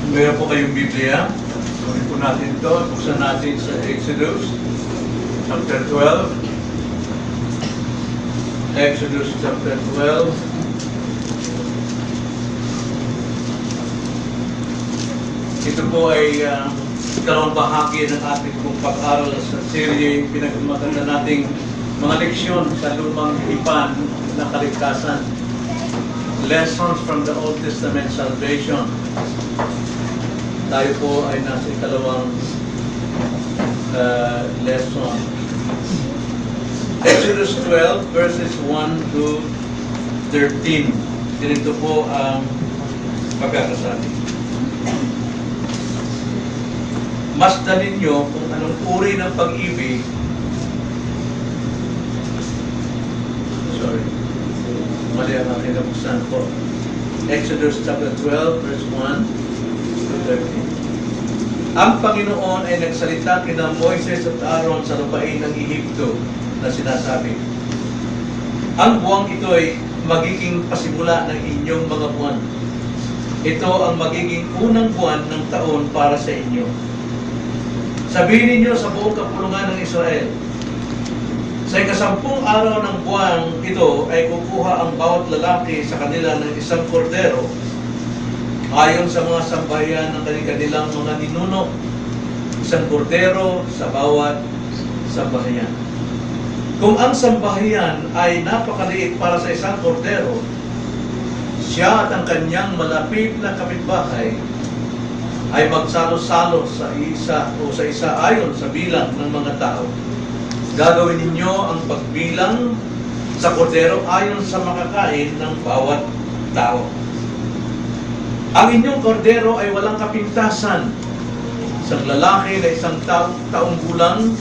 Meron po kayong Biblia. Gawin po natin ito. Buksan natin sa Exodus chapter 12. Exodus chapter 12. Ito po ay ikalawang bahagi ng ating pong pag-aaral sa serye pinag-maganda nating mga leksyon sa lumang hipan na kaligtasan. Lessons from the Old Testament Salvation. Tayo po ay nasa ikalawang lesson. Exodus 12 verses 1 to 13. Ganito po ang pagkakasabi. Masdan ninyo kung anong uri ng pag-ibig. Sorry. Mali ang aking nabuksan po. Exodus chapter 12 verse 1 to 13. Ang Panginoon ay nagsalita kina Moises at Aaron sa lupain ng Ehipto na sinasabi, ang buwang ito ay magiging pasimula ng inyong mga buwan. Ito ang magiging unang buwan ng taon para sa inyo. Sabihin ninyo sa buong kapulungan ng Israel, sa ikasampung araw ng buwan ito ay kukuha ang bawat lalaki sa kanila ng isang kordero ayon sa mga sambahayan ng kanilang mga ninuno, isang kordero sa bawat sambahayan. Kung ang sambahayan ay napakaliit para sa isang kordero, siya at ang kanyang malapit na kapitbahay ay magsalo-salo sa isa ayon sa bilang ng mga tao. Gagawin ninyo ang pagbilang sa kordero ayon sa makakain ng bawat tao. Ang inyong kordero ay walang kapintasan. Isang lalaki na isang taong gulang,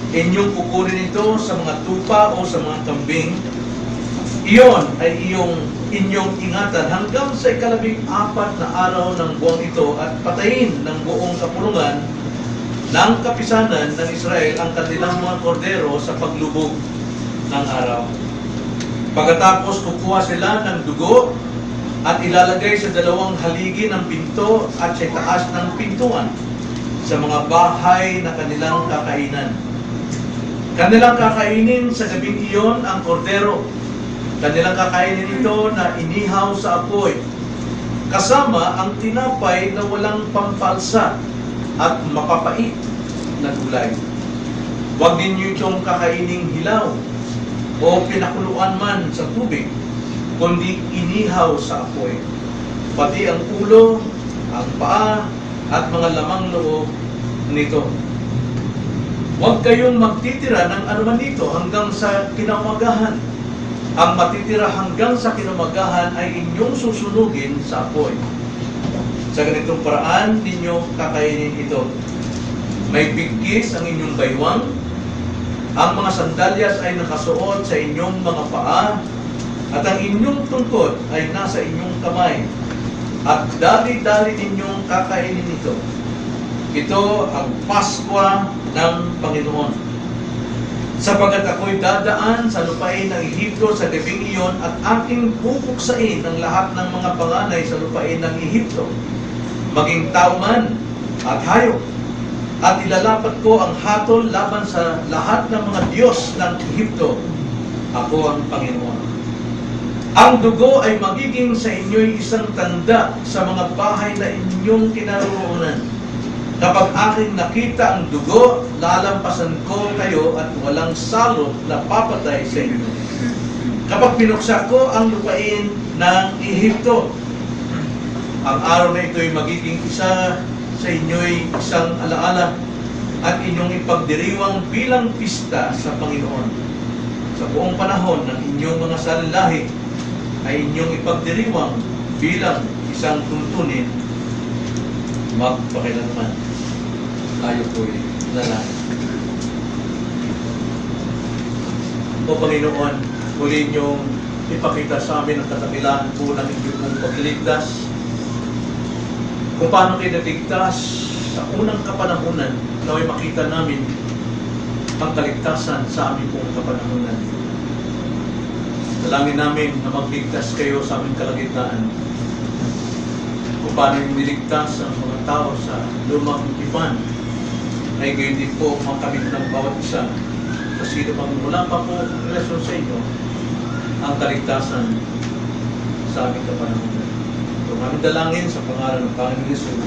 inyong kukunin ito sa mga tupa o sa mga kambing. Iyon ay inyong ingatan hanggang sa ika-14 na araw ng buwang ito at patayin ng buong kapulungan ng kapisanan ng Israel ang kanilang mga kordero sa paglubog ng araw. Pagkatapos kukuha sila ng dugo at ilalagay sa dalawang haligi ng pinto at sa taas ng pintuan sa mga bahay na kanilang kakainan. Kanilang kakainin sa gabing iyon ang kordero. Kanilang kakainin ito na inihaw sa apoy, kasama ang tinapay na walang pampalsa at mapapait na gulay. Huwag ninyo itong kakaining hilaw o pinakuluan man sa tubig, kundi inihaw sa apoy. Pati ang ulo, ang paa, at mga lamang loob nito. Huwag kayong magtitira ng anuman dito hanggang sa kinaumagahan. Ang matitira hanggang sa kinumagahan ay inyong susunugin sa apoy. Sa ganitong paraan, ninyo kakainin ito. May bigkis ang inyong baywang. Ang mga sandalyas ay nakasuot sa inyong mga paa, at ang inyong tungkod ay nasa inyong kamay. At dali-dali ninyong kakainin ito. Ito ang Paskwa ng Panginoon. Sapagat ako'y dadaan sa lupain ng Ehipto sa gabing iyon at aking pupuksain ang lahat ng mga panganay sa lupain ng Ehipto, maging tao man at hayop. At ilalapat ko ang hatol laban sa lahat ng mga Diyos ng Ehipto. Ako ang Panginoon. Ang dugo ay magiging sa inyo'y isang tanda sa mga bahay na inyong kinaroroonan. Kapag aking nakita ang dugo, lalampasan ko kayo at walang salot na papatay sa inyo. Kapag pinuksa ko ang lupain ng Ehipto, ang araw na ito ay magiging isa sa inyo'y isang alaala at inyong ipagdiriwang bilang pista sa Panginoon. Sa buong panahon ng inyong mga salalahi ay inyong ipagdiriwang bilang isang tuntunin magpakilanman. Tayo po'y lalaki. O Panginoon, muli niyong ipakita sa amin ang katakilaan po ng inyong pagliligtas. Kung paano kayo naligtas sa unang kapanahunan, naway makita namin ang kaligtasan sa aming pong kapanahunan. Dalangin namin na magligtas kayo sa aming kalagitnaan. kung paano yung niligtas ang mga tao sa lumang tipan, ay gayon din po makamit ng bawat isa sa sino mang wala pa po relasyon sa inyo ang kaligtasan sa aming kapanahonan. So, aming dalangin sa pangalan ng Panginoon Jesus.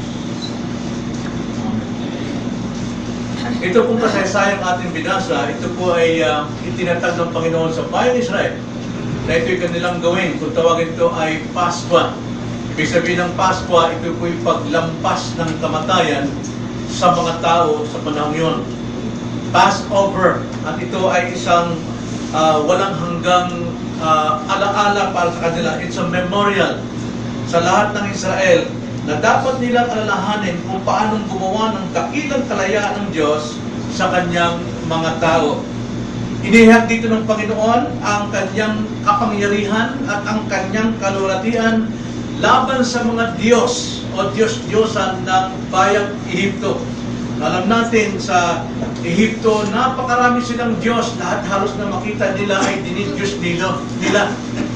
Ito pong kasaysayang ating binasa, ito po ay itinatag ng Panginoon sa bayang Israel na ito'y kanilang gawin. Kung tawagin ito ay Paskwa. Ibig sabihin ng Paskwa, ito po yung paglampas ng kamatayan sa mga tao sa panahon yun. Passover. At ito ay isang walang hanggang alaala para sa kanila. It's a memorial sa lahat ng Israel na dapat nilang alalahanin kung paanong gumawa ng dakilang kalayaan ng Diyos sa kanyang mga tao. Inihayag dito ng Panginoon ang kanyang kapangyarihan at ang kanyang kalulatian laban sa mga Diyos o Diyos-Diyosan ng bayang Ehipto. Alam natin sa Ehipto, napakarami silang Diyos. Lahat halos na makita nila ay dinidiyos nila.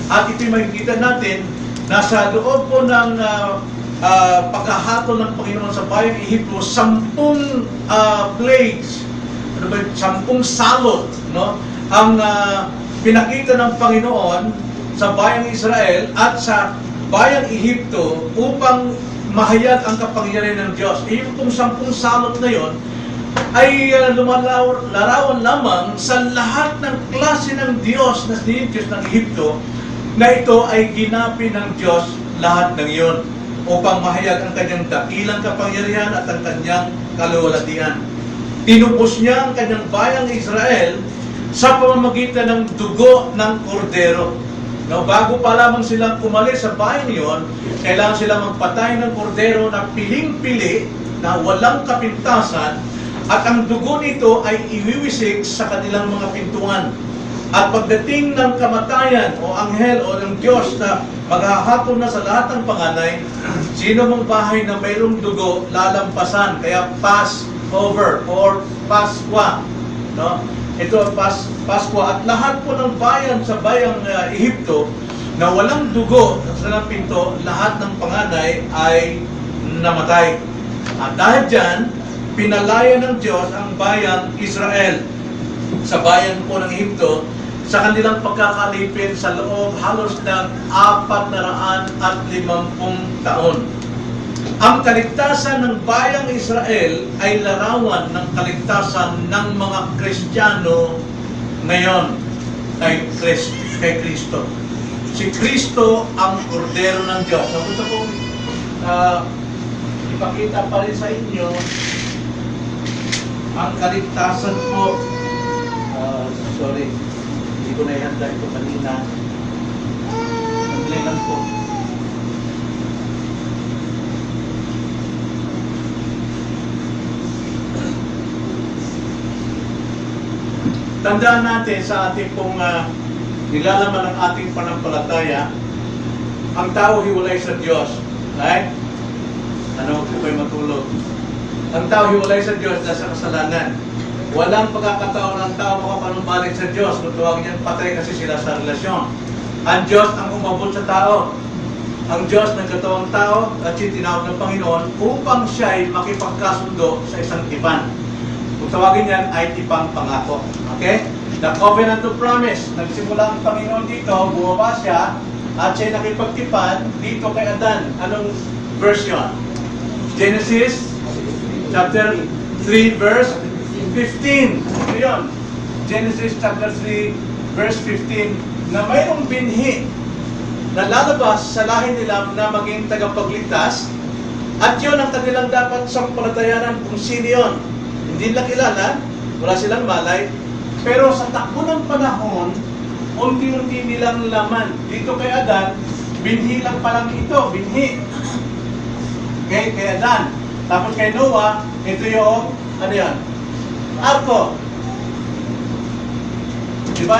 At ito'y makikita natin na sa loob po ng paghahatol ng Panginoon sa bayang Ehipto, 10 plagues, 10 salot, no? Ang pinakita ng Panginoon sa bayang Israel at sa bayang Ehipto upang mahayag ang kapangyarihan ng Diyos. Yung pong 10 salot na yon ay larawan lamang sa lahat ng klase ng Diyos na Diyos ng Ehipto, na ito ay ginapi ng Diyos lahat ng iyon upang mahayag ang kanyang dakilang kapangyarihan at ang kanyang kaluwalhatian. Tinupos niya ang kanyang bayang Israel sa pamamagitan ng dugo ng kordero. Now, bago pa lamang silang umalis sa bayan niyon, kailangan silang magpatay ng kordero na piling-pili, na walang kapintasan, at ang dugo nito ay iwiwisik sa kanilang mga pintuan. At pagdating ng kamatayan o anghel o ng Diyos na maghahatol na sa lahat ng panganay, sino mang bahay na mayroong dugo, lalampasan. Kaya Passover or Paskwa. No? Ito ang Paskwa. At lahat po ng bayan sa bayang Ehipto na walang dugo sa pinto, lahat ng panganay ay namatay. At dahil dyan, pinalaya ng Diyos ang bayang Israel sa bayan po ng Ehipto sa kanilang pagkakalipin sa loob halos ng 450 taon. Ang kaligtasan ng bayang Israel ay larawan ng kaligtasan ng mga Kristiyano ngayon kay Kristo. Si Kristo ang kordero ng Diyos. Gusto kong ipakita pa rin sa inyo ang kaligtasan po. Sorry, hindi ko naihanda ito kanina. Sandali lang po. Tandaan natin sa ating pong nilalaman ng ating panampalataya, ang tao hiwalay sa Diyos. Right? Ano po kayo matulog? Ang tao hiwalay sa Diyos dahil sa kasalanan. Walang pagkakataon ng tao makapanumbalik sa Diyos. Kung tawag niyan, patay kasi sila sa relasyon. Ang Diyos ang umabot sa tao. Ang Diyos nagkatawang tao at siya tinawag ng Panginoon upang siya ay makipagkasundo sa isang tipan. Kung tawagin yan ay tipang pangako. Okay? The covenant of promise. Nagsimula ang Panginoon dito, bumaba siya, at siya nakipagtipan dito kay Adan. Anong verse yun? Genesis chapter 3 verse 15. Ito yun. Genesis chapter 3 verse 15 na mayroong binhi na lalabas sa lahi nila na maging tagapagligtas, at yun ang kanilang dapat sampalatayanan kung sino yun. Hindi nila kilala, wala silang malay, pero sa takbo ng panahon, unti-unti nilang laman. Dito kay Adan, binhi lang palang ito, binhi. Okay, kay Adan. Tapos kay Noah, ito yung, ano yan? Arko. Diba,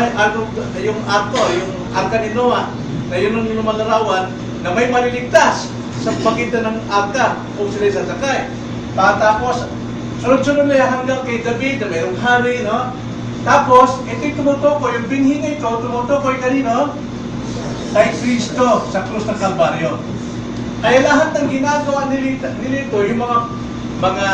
yung arko, yung arka ni Noah, na yun ang lumalarawan, na may maliligtas sa pagitan ng arka kung sila sasakay. Tapos, sunod-sunod na hanggang kay David na mayroong hari, no? Tapos, ito'y tumutukoy, yung binhi na ito, tumutukoy kanino? Kay Kristo sa krus ng Kalbaryo. Kaya lahat ng ginagawa nilito, yung mga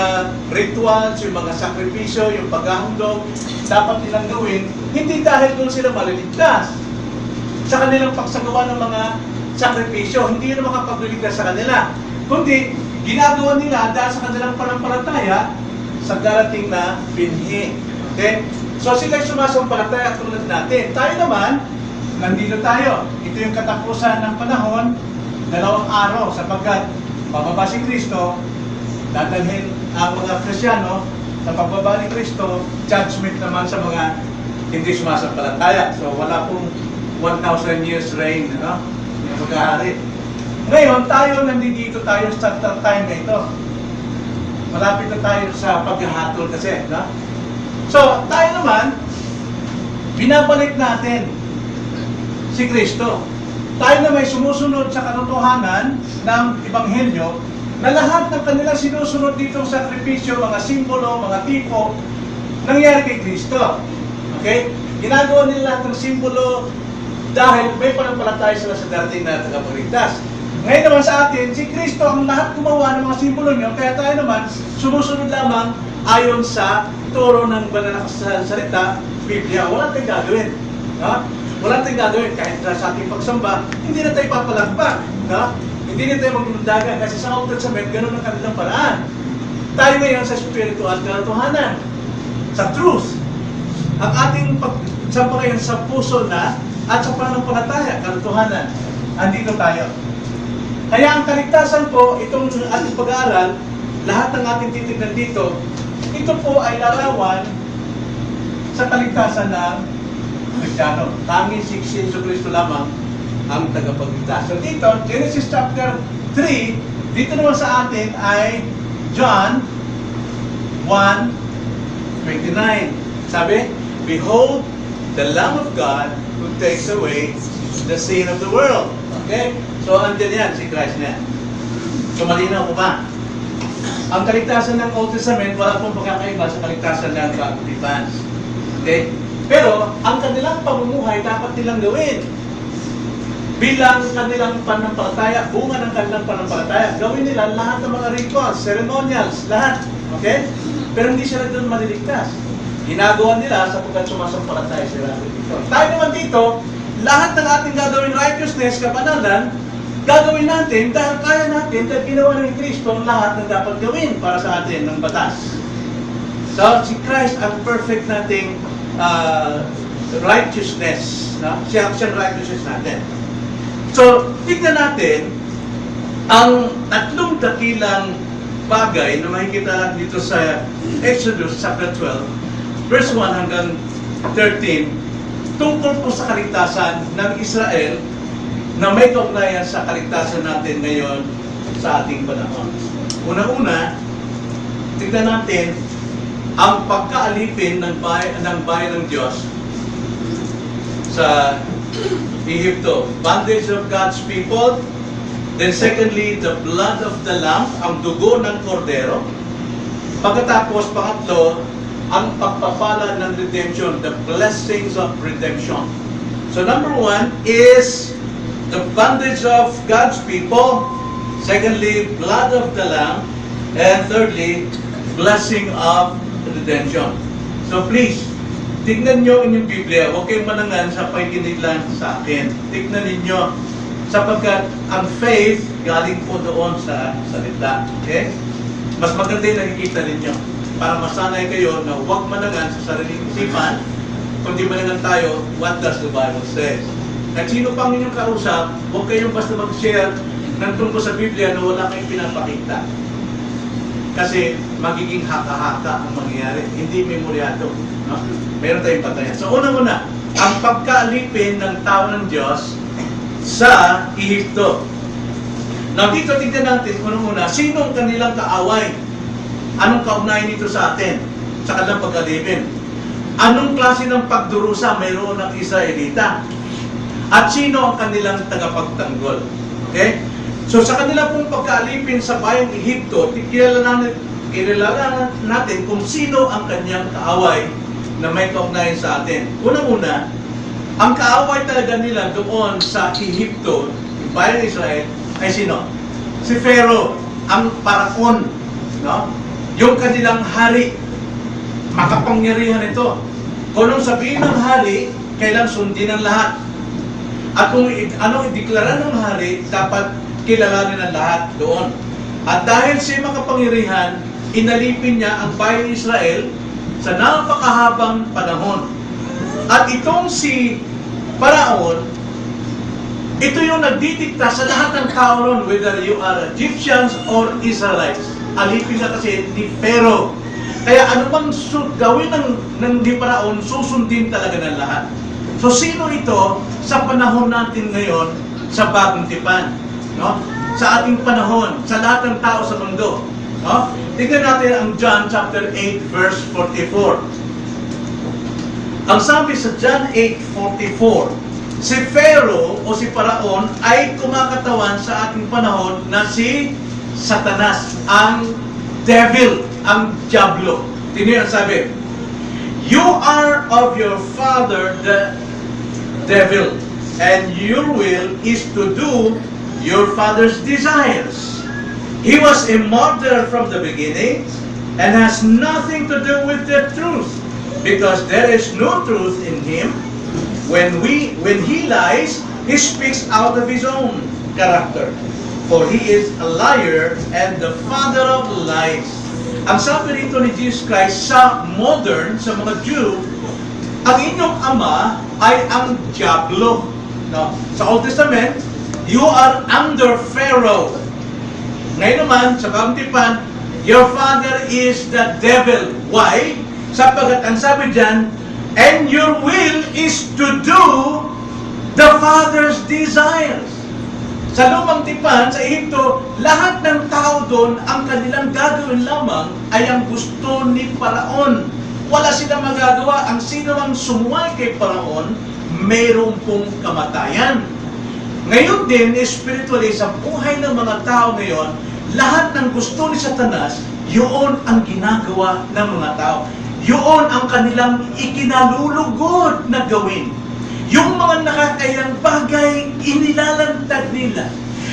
rituals, yung mga sakripisyo, yung paghahandog, dapat nilang gawin, hindi dahil doon sila maliligtas. Sa kanilang pagsagawa ng mga sakripisyo, hindi yun makapagliligtas sa kanila. Kundi, ginagawa nila dahil sa kanilang panampalataya sa darating na binhi. Okay? So sila'y sumasampalataya tulad natin. Tayo naman, nandito tayo. Ito yung katapusan ng panahon, 2 araw, sapagkat pababa si Kristo, dadalhin ang mga Kristyano sa pagbaba ni Kristo, judgment naman sa mga hindi sumasampalataya. So wala pong 1,000 years reign, yung mag-ahari. Ngayon, tayo nandito tayo sa time na ito. Malapit na tayo sa paghahatol kasi, So, tayo naman, binabalik natin si Kristo. Tayo na may sumusunod sa katotohanan ng Ebanghelyo na lahat ng kanilang sinusunod ditong sakripisyo, mga simbolo, mga tipo, nangyari kay Kristo. Okay? Ginagawa nila lahat ng simbolo dahil may panampalataya sila sa darating na tagapagligtas. Ngayon naman sa atin, si Kristo ang lahat gumawa ng mga simbolo niyo, kaya tayo naman sumusunod lamang ayon sa turo ng banal na salita, Biblia. Wala tayong gagawin. Wala tayong gagawin kahit sa ating pagsamba, hindi na tayo papalagpak. Hindi na tayo maglundagan kasi sa Old Testament, ganun ang kanilang paraan. Tayo ngayon sa spiritual katotohanan, sa truth. Ang ating pagsamba ngayon sa puso na at sa pananampalataya, katotohanan. Andito tayo. Kaya ang kaligtasan po, itong ating pag-aaral, lahat ng ating titignan dito, ito po ay larawan sa kaligtasan ng Kristiyano. Tanging si Jesu Cristo lamang ang tagapagligtas. So dito, Genesis chapter 3, dito naman sa atin ay John 1:29. Sabi, "Behold, the Lamb of God who takes away the sin of the world." Okay? So, andyan yan, si Christ na yan. So, malinaw mo ba? Ang kaligtasan ng Old Testament, wala pong pagkakaiba sa kaligtasan ng Advance. Okay? Pero, ang kanilang pamumuhay dapat nilang gawin. Bilang kanilang panampalataya, bunga ng kanilang panampalataya, gawin nila lahat ng mga rituals, ceremonials, lahat. Okay? Pero hindi sila doon maliligtas. Ginagawa nila sapagkat sumasampalataya sila dito. Tayo naman dito, lahat ng ating gagawin righteousness, kabanalan, gagawin natin dahil kaya natin dahil ginawa ng Kristo ang lahat na dapat gawin para sa atin ng batas. So, si Christ ang perfect nating righteousness. Siya ang righteousness natin. So, tignan natin ang tatlong dakilang bagay na makikita natin dito sa Exodus chapter 12, verse 1 hanggang 13, tungkol po sa kaligtasan ng Israel na may kaugnayan sa kaligtasan natin ngayon sa ating panahon. Una-una, tignan natin ang pagkaalipin ng bayan ng Diyos sa Egypto. Bondage of God's people. Then secondly, the blood of the lamb, ang dugo ng kordero. Pagkatapos, pangatlo, ang pagpapala ng redemption, the blessings of redemption. So number 1 is the bondage of God's people. Secondly, blood of the lamb. And thirdly, blessing of redemption. So please, tignan nyo inyong Biblia. Huwag kayong manangan sa pakikinig lang sa akin. Tignan ninyo. Sapagkat ang faith galing po doon sa salita. Okay? Mas maganda yung nakikita ninyo. Para masanay kayo na huwag manangan sa sariling isipan, kundi manangan tayo, what does the Bible say? At sino pang inyong kausap, huwag kayong basta mag-share ng tungkol sa Biblia na wala kayong pinapakita. Kasi magiging haka-haka ang mangyayari. Hindi memoryado. No? Meron tayong patayan. So una-una, ang pagkaalipin ng tao ng Diyos sa Ehipto. Now dito tignan natin una-una, sino ang kanilang kaaway? Anong kaugnayan nito sa atin? Sa kanilang pagkalipin? Anong klase ng pagdurusa mayroon ng Israelita? At sino ang kanilang tagapagtanggol? Okay? So sa kanila pong pagkaalipin sa bayang Ehipto, kilala natin kung sino ang kanyang kaaway na may kaugnayan sa atin. Una-una, ang kaaway talaga nila doon sa Ehipto, yung bayang Israel, ay sino? si Pharaoh, ang paraon, no? Yung kanilang hari, makapangyarihan ito. Kung anong sabihin ng hari, kailan sundin ang lahat. At kung anong ideklara ng hari, dapat kilalanin ng lahat doon. At dahil siya makapangyarihan, inalipin niya ang bayan ng Israel sa napakahabang panahon. At itong si Paraon, ito yung nagdidikta sa lahat ng tao ron, whether you are Egyptians or Israelites. Alipin na kasi ni Pharaoh. Kaya ano bang gawin ng di Paraon, susundin talaga ng lahat. So sino ito sa panahon natin ngayon sa Bagong Tipan? No? Sa ating panahon, sa lahat ng tao sa mundo. No? Tingnan natin ang John chapter 8 verse 44. Ang sabi sa John 8:44, si Pharaoh o si Paraon ay kumakatawan sa ating panahon na si Satanas, ang devil, ang diablo. Tingnan ang sabi, you are of your father the devil, and your will is to do your father's desires. He was a murderer from the beginning and has nothing to do with the truth, because there is no truth in him. When he lies, he speaks out of his own character, for he is a liar and the father of lies. Ang sabi rito ni Jesus Christ sa modern, sa mga Jew, ang inyong ama ay ang diablo. No? Sa Old Testament, you are under Pharaoh. Ngayon naman, sa Bagong Tipan, your father is the devil. Why? Sapagkat ang sabi dyan, and your will is to do the Father's desires. Sa Lumang Tipan, sa Ehipto, lahat ng tao doon, ang kanilang gagawin lamang ay ang gusto ni Paraon. Wala silang magagawa. Ang sino mang sumuway kay Paraon, mayroon pong kamatayan. Ngayon din, spiritually, sa buhay ng mga tao ngayon, lahat ng gusto ni Satanas, yun ang ginagawa ng mga tao. Yun ang kanilang ikinalulugod na gawin. Yung mga nakakayang bagay, inilalantad nila.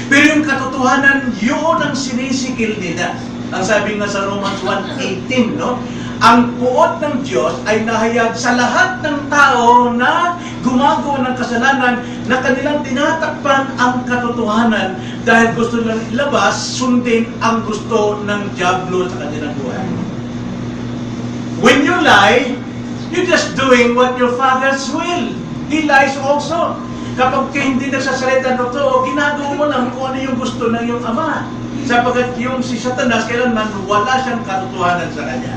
Pero yung katotohanan, yun ang sinisikil nila. Ang sabi nga sa Romans 1:18, no? Ang puot ng Diyos ay nahayag sa lahat ng tao na gumagawa ng kasalanan na kanilang tinatakpan ang katotohanan dahil gusto nilang ilabas, sundin ang gusto ng diablo sa kanilang buhay. When you lie, you're just doing what your father's will. He lies also. Kapag hindi nagsasalita ng totoo, ginagawa mo lang kung ano yung gusto ng iyong ama. Sapagkat yung si Satanas, kailanman wala siyang katotohanan sa kanya.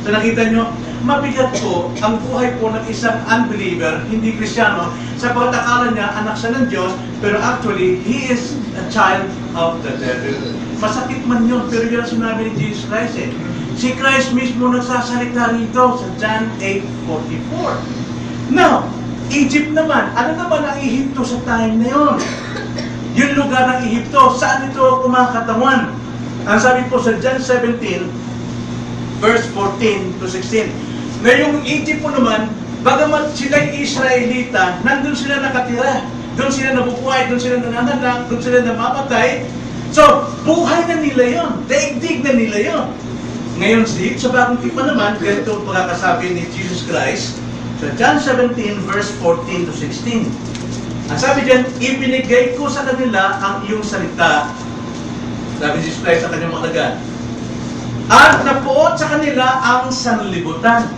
So nakita nyo, mabigat po ang buhay po ng isang unbeliever, hindi Kristiyano, sapagkat akala niya anak siya ng Diyos, pero actually, he is a child of the devil. Masakit man yun, pero yun ang sinabi ni Jesus Christ eh. Si Christ mismo nagsasalita rito sa John 8:44. Now, Egypt naman. Ano naman ang Ehipto sa time na yun? Yung lugar ng Ehipto, saan ito kumakatawan? Ang sabi po sa John 17, verse 14 to 16. Na yung Egypt po naman, bagamat sila'y Israelita, nandun sila nakatira. Doon sila nabubuhay, doon sila nanananak, doon sila namamatay. So, buhay na nila yun. Daigdig na nila yun. Ngayon, sa Bagong Tipan naman, ganito ang pagkakasabi ni Jesus Christ sa John 17, verse 14 to 16. Ang sabi dyan, ibinigay ko sa kanila ang iyong salita. Sabi ni Jesus Christ sa kanyang mga dagan. At napuot sa kanila ang sanlibutan.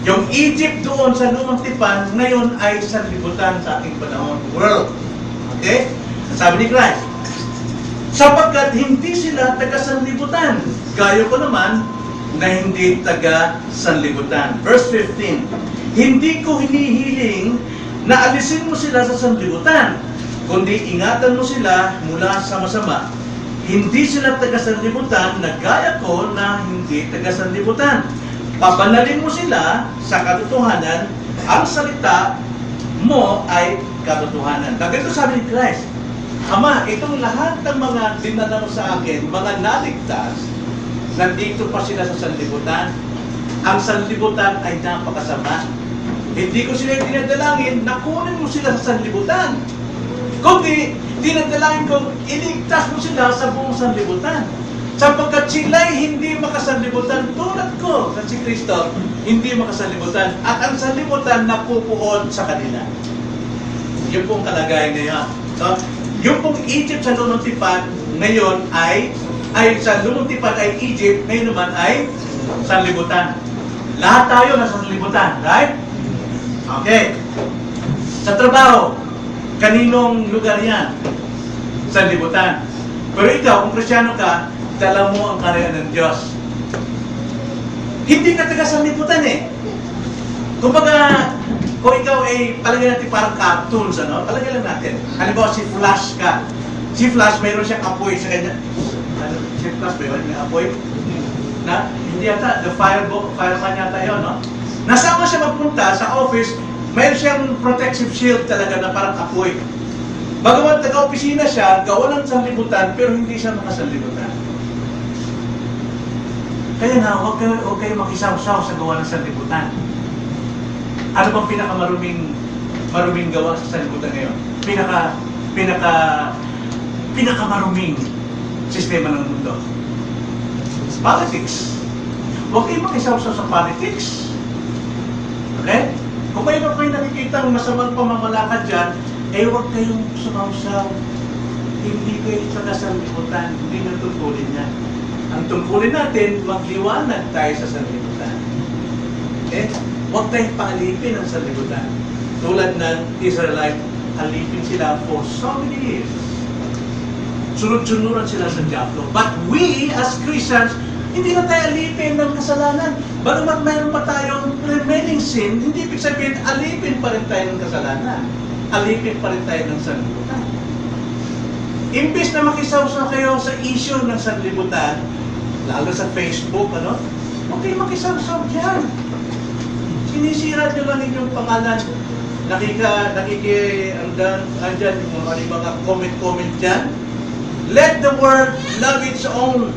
Yung Egypt doon sa Lumang Tipan, ngayon ay sanlibutan sa ating panahon. World. Okay? Ang sabi ni Christ, sapagkat hindi sila taga-sanlibutan. Gaya ko naman, na hindi taga-sanlibutan. Verse 15, hindi ko hinihiling na alisin mo sila sa sanlibutan, kundi ingatan mo sila mula sa masama. Hindi sila taga-sanlibutan na gaya ko na hindi taga-sanlibutan. Pabanalin mo sila sa katotohanan, ang salita mo ay katotohanan. Ganito sabi ni Christ, Ama, itong lahat ng mga dinala mo sa akin, mga naligtas, nandito pa sila sa sanlibutan. Ang sanlibutan ay napakasama. Hindi ko sila dinadalangin na kunin mo sila sa sanlibutan. Kundi, dinadalain ko, iligtas mo sila sa buong sanlibutan. Sapagkat sila'y hindi makasanlibutan tulad ko, na si Kristo, hindi makasanlibutan. At ang sanlibutan napupuon sa kanila. Yun pong kalagayan ngayon. No? Yung pong Egypt sa lumang tipan, ngayon ay sa lumang tipan ay Egypt, ngayon naman ay sanlibutan. Lahat tayo nasa sanlibutan, right? Okay. Sa trabaho, kaninong lugar yan? Sanlibutan. Pero ikaw, kung Kristiyano ka, dala mo ang karya ng Diyos. Hindi ka taga sanlibutan eh. Kumbaga, kung ikaw ay palagay natin parang cartoons, ano? Palagay lang natin. Halimbawa, si Flash ka. Si Flash, mayroon siyang apoy sa kanya. Ano? Si Flash, mayroon may apoy? Na? Hindi yata, the fireman yata yun, no? Nasaan mo siya magpunta sa office, mayroon siyang protective shield talaga na parang apoy. Bagamat taga-opisina siya, gawa ng sanlibutan, pero hindi siya makasanlibutan. Kaya nga, huwag kayo makisaw-saw sa gawa ng sanlibutan. Ano bang pinakamaruming gawa sa sanlibutan ngayon? Pinakamaruming sistema ng mundo. Politics. Huwag kayo makisaw-saw sa politics. Okay? Kung mayroon kayo nakikita ng masamang pamamalakad dyan, eh huwag kayong sumaw-saw. Hindi kayo sa sanlibutan. Hindi na tutulin yan. Ang tungkulin natin, magliwanag tayo sa sanlibutan. Eh, huwag tayong paalipin ang sanlibutan. Tulad ng Israelite, alipin sila for so many years. Sunod-sunuran sila sa diablo. But we, as Christians, hindi na tayo alipin ng kasalanan. Bagamat mayroon pa tayong remaining sin, hindi ibig sabihin, alipin pa rin tayo ng kasalanan. Alipin pa rin tayo ng sanlibutan. Imbes na makisaw-saw kayo sa issue ng sanlibutan, lalo sa Facebook, ano? Huwag kayo makisaw-saw dyan. Sinisira nyo lang inyong pangalan. Andyan yung mga comment dyan. Let the world love its own.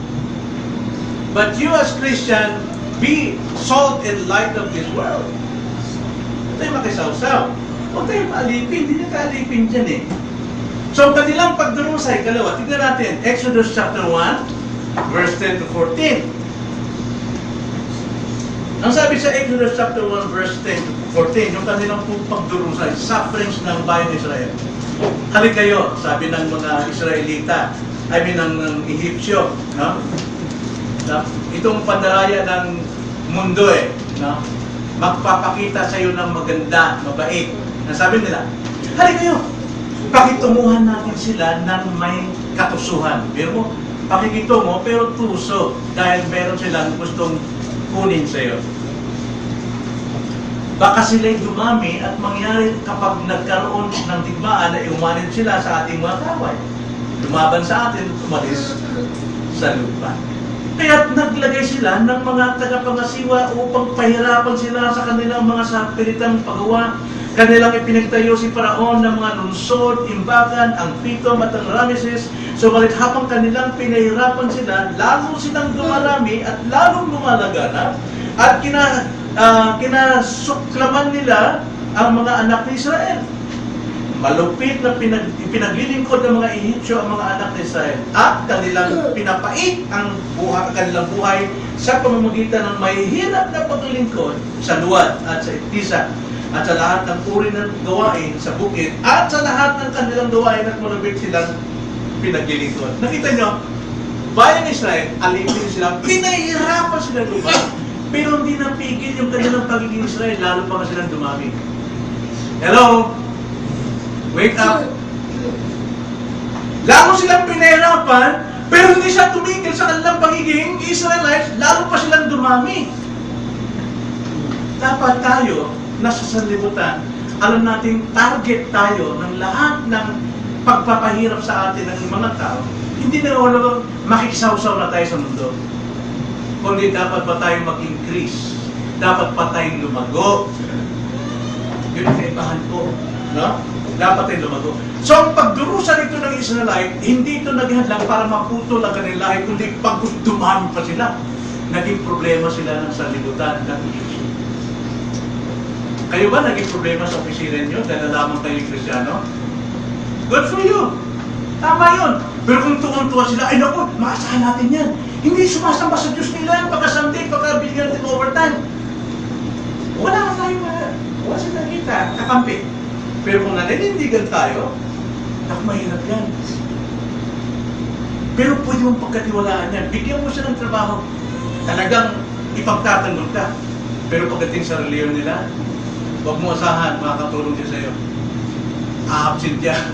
But you as Christian, be salt and light of this world. Huwag tayo makisaw-saw. Huwag tayo maalipin. Hindi na kaalipin dyan eh. So, kanilang pagdurusay, kalawa, tignan natin, Exodus chapter 1, verse 10 to 14. Ang sabi sa Exodus chapter 1, verse 10 to 14, yung kanilang pagdurusay, sufferings ng bayan Israel. Halik kayo, sabi ng mga Israelita, ng Egyptyo, no? Itong pandaraya ng mundo eh, no? Magpapakita sa iyo ng maganda, mabait. Nasabi nila, halik kayo, pakitunguhan natin sila ng may katusuhan. Pero mo, pakikitungo pero tuso dahil meron silang gustong kunin sa iyo. Baka sila'y dumami at mangyari kapag nagkaroon ng digmaan na iumanin sila sa ating mga kaway. Lumaban sa atin, umalis sa lupa. Kaya naglagay sila ng mga tagapangasiwa upang pahirapan sila sa kanilang mga sapilitang paggawa. Kanilang ipinagtayo si Paraon ng mga lungsod, imbakan, ang Pitom at ang Rameses. Subalit habang kanilang pinahirapan sila, lalo silang dumarami at lalong lumalagana at kinasuklaman nila ang mga anak ni Israel. Malupit na pinaglilingkod ng mga Ehipsyo ang mga anak ni Israel at kanilang pinapait ang kanilang buhay sa pamamagitan ng mahihirap na paglilingkod sa luwad at sa itisa at sa lahat ng uri ng gawain sa bukid at sa lahat ng kanilang gawain at malupit silang pinaglilingkod. Nakita nyo, bayan ni Israel, alipin sila, pinahihirapan sila lupa. Pero hindi napigil yung kanilang pagiging Israel, lalo pa silang dumami. Hello? Wake up! Lalo silang pinahirapan, pero hindi siya tumigil sa kanilang pagiging Israelites, lalo pa silang dumami. Dapat tayo, nasa sanlibutan, alam natin target tayo ng lahat ng pagpapahirap sa atin ng mga tao. Hindi na wala makikisawsaw na tayo sa mundo. Kundi dapat pa tayong mag-increase. Dapat pa tayong lumago. Yun ang kaibahan ko. No? Dapat tayong lumago. So, ang pagdurusa nito ng Israelite, hindi ito naghihadlang para maputol ang kanilang lahi, kundi pag dumami pa sila. Naging problema sila ng sanlibutan ng Egypt. Kayo ba naging problema sa opisina niyo dahil lamang kayo Kristiyano? Good for you! Tama yun. Pero kung tuwan-tuwa sila, ay naku, maasahan natin yan. Hindi sumasamba sa Diyos nila, pagka Sunday, pagka bigyan natin overtime. Wala tayong, wala silang kita, kakampi. Pero kung naninindigan tayo, naku, mahirap yan. Pero pwede mong pagkatiwalaan yan. Bigyan mo siya ng trabaho. Talagang ipagtatanggol ka. Pero pagdating sa reliyon nila, huwag mo asahan, makakatulong siya sa'yo. A-absent yan.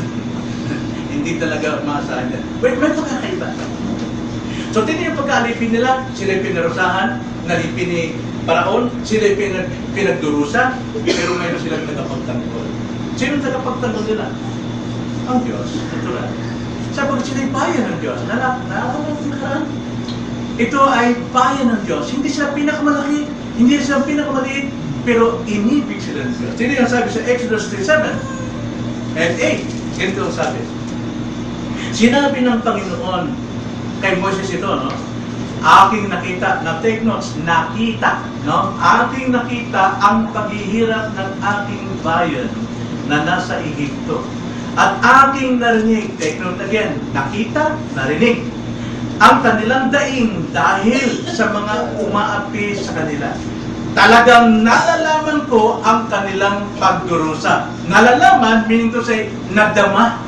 Hindi talaga maasahan yan. Wait, may pagkakaiba. So, tingnan yung pagkaalipin nila, sila yung pinarusahan, nalipin ni Paraon, sila yung pinagdurusa, pero mayroon silang tagapagtanggol. Sino tagapagtanggol nila? Ang Diyos. Natural. Sabi sila ay bayan ng Diyos. Naalala ng karaan? Ito ay bayan ng Diyos. Hindi sila pinakamalaki, hindi sila pinakamaliit, pero inibig sila ng Diyos. Sino yung sabi sa Exodus 3:7 and 8? Ganito ang sabi. Sinabi ng Panginoon kay Moses ito, no? Aking nakita, na take notes, nakita, no? Aking nakita ang paghihirap ng aking bayan na nasa Ehipto. At aking narinig, take note again, nakita, narinig, ang kanilang daing dahil sa mga umaapi sa kanila. Talagang nalalaman ko ang kanilang pagdurusa. Nalalaman, meaning to say, nadama.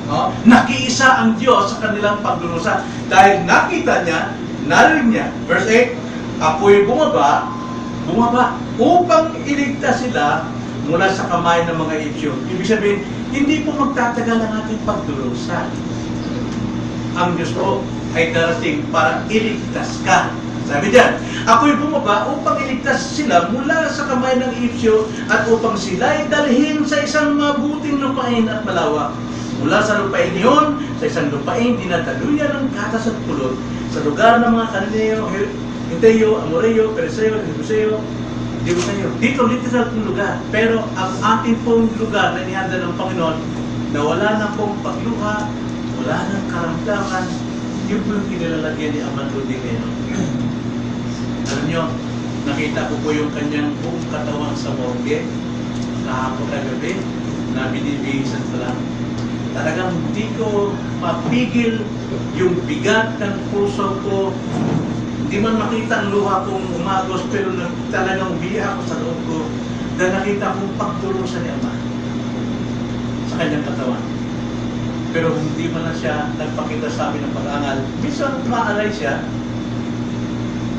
No? Nakiisa ang Diyos sa kanilang pagdurusa. Dahil nakita niya, narinig niya. Verse 8, apoy bumaba upang iligtas sila mula sa kamay ng mga Egyptyo. Ibig sabihin, hindi po magtatagal ang ating pagdurusa. Ang Diyos po ay darating para iligtas ka. Sabi diyan, ako'y bumaba upang iligtas sila mula sa kamay ng Egyptyo at upang sila'y dalhin sa isang mabuting lupain at malawak. Mula sa lupain iyon, sa isang lupain dinadaluyan ng gatas at pulot, sa lugar ng mga Kananeo, Hiteo, Amoreo, Pereseo, Jebuseo, dito literal kong lugar. Pero ang ating pong lugar na inihanda ng Panginoon, na wala na pong pagluha, wala nang karamdaman, yun po yung kinilalagyan ni Aman Rudy ngayon. Alam nyo, nakita ko po yung kanyang buong katawan sa morgue, kahapon kagabi, na binibihisan pa lang. Talagang hindi ko mapigil yung bigat ng puso ko. Hindi man makita ang luha kong umagos, pero talagang biya ako sa loob ko dahil nakita kong pagdurusa ni Ama sa kanyang katawan. Pero hindi man na siya nagpakita sa amin ng pag-angal. Minsan maalay siya,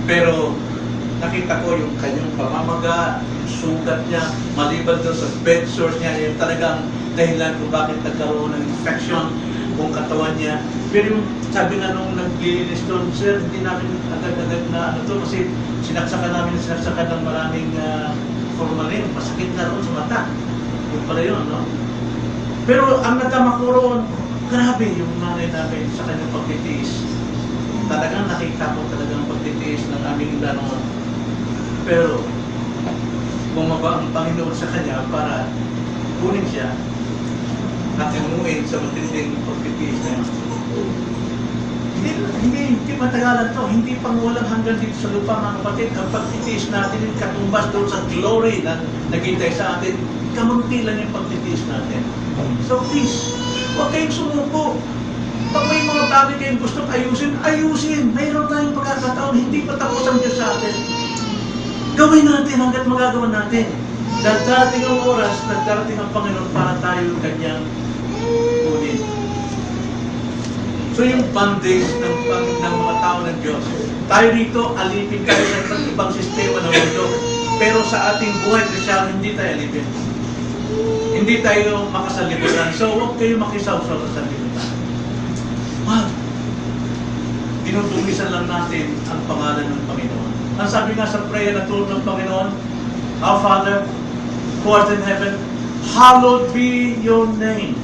pero nakita ko yung kanyang pamamaga, yung sugat niya, maliban doon sa bed sores niya, yung talagang dahilan kung bakit nagkaroon ng infection kung katawan niya. Pero yung sabi nga nung naglilinis doon, sir, hindi namin agad-agad na ano to, kasi sinaksakan ng maraming formalin, masakit na roon sa mata. Yung pala yun, no? Pero ang natama ko roon, grabe yung nanay namin sa kanyang pagtitiis. Talagang nakita ko talagang pagtitiis ng aming gano'n. Pero bumaba ang Panginoon sa kanya para kunin siya at imuin sa matinding pagtitiis na yun. Hindi matagalan to. Hindi pangulang hanggang dito sa lupa, mga kapatid. Ang pagtitiis natin, katumbas doon sa glory na naghintay sa atin, kamunti lang yung pagtitiis natin. So please, huwag kayong sumuko. Pag may mga bagay kayong gustong ayusin, ayusin. Mayroon tayong pagkakataon, hindi pa tapos ang Diyos sa atin. Gawin natin hanggat magagawa natin. Dahil darating ang oras, nagdarating ang Panginoon para tayo kanyang kunin. So yung bondage ng mga tao ng Diyos, tayo dito, alipin tayo sa iba't ibang sistema ng mundo. Pero sa ating buhay Kristyano, hindi tayo alipin. Hindi tayo makasalibutan. So huwag kayo makisawsaw sa sanlibutan. Wow! Tinutulisan lang natin ang pangalan ng Panginoon. Ang sabi nga sa prayer na tulong ng Panginoon, Our Father, who art in heaven, hallowed be your name.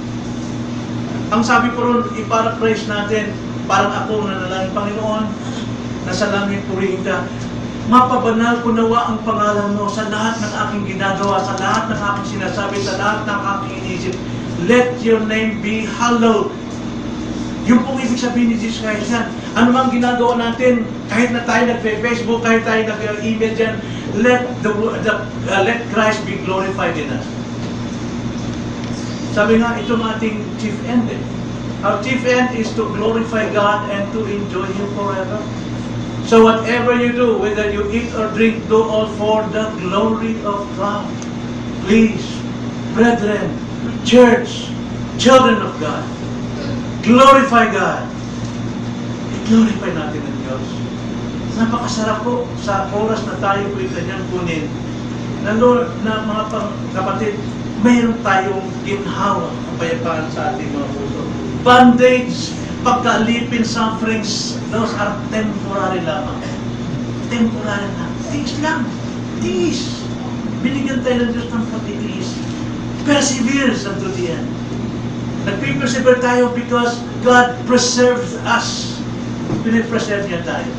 Ang sabi ko ron, iparaphrase natin, parang ako nanalangin, Panginoon, nasa langit purihin ka. Mapabanal ko nawa ang pangalan mo sa lahat ng aking ginagawa, sa lahat ng aking sinasabi, sa lahat ng aking iniisip. Let your name be hallowed. Yung pong ibig sabihin ni Jesus Christ yan. Ano mang ginagawa natin, kahit na tayo nag-Facebook, kahit tayo nag-email dyan, let Christ be glorified in us. Sabi nga, itong ating chief end, Our chief end is to glorify God and to enjoy Him forever. So whatever you do, whether you eat or drink, do all for the glory of God. Please, brethren, church, children of God, glorify God. I-glorify natin ang Diyos. Napakasarap po sa oras na tayo po'y kanyang kunin. Na mga kapatid, mayroon tayong ginhawa ang kapayapaan sa ating mga puso. Bondage, pagkalipin, sufferings, those are temporary lamang. Temporary lang. Tiis lang. Tiis. Binigyan tayo ng Diyos ng pagtitiis. Perseverance unto the end. Nagpipersevere tayo because God preserves us. Pinipreserve niya tayo.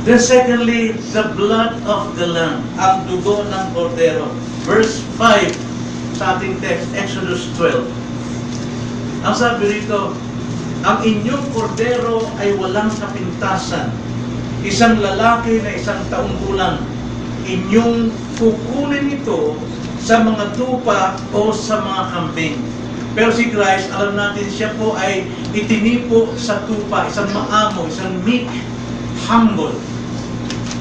Then secondly, the blood of the Lamb. Ang dugo ng kordero. Verse 5 sa ating text, Exodus 12. Ang sabi rito, ang inyong kordero ay walang kapintasan. Isang lalaki na 1 taong gulang. Inyong kukunin ito sa mga tupa o sa mga kambing. Pero si Christ, alam natin, siya po ay itinipo sa tupa, isang maamo, isang meek, humble.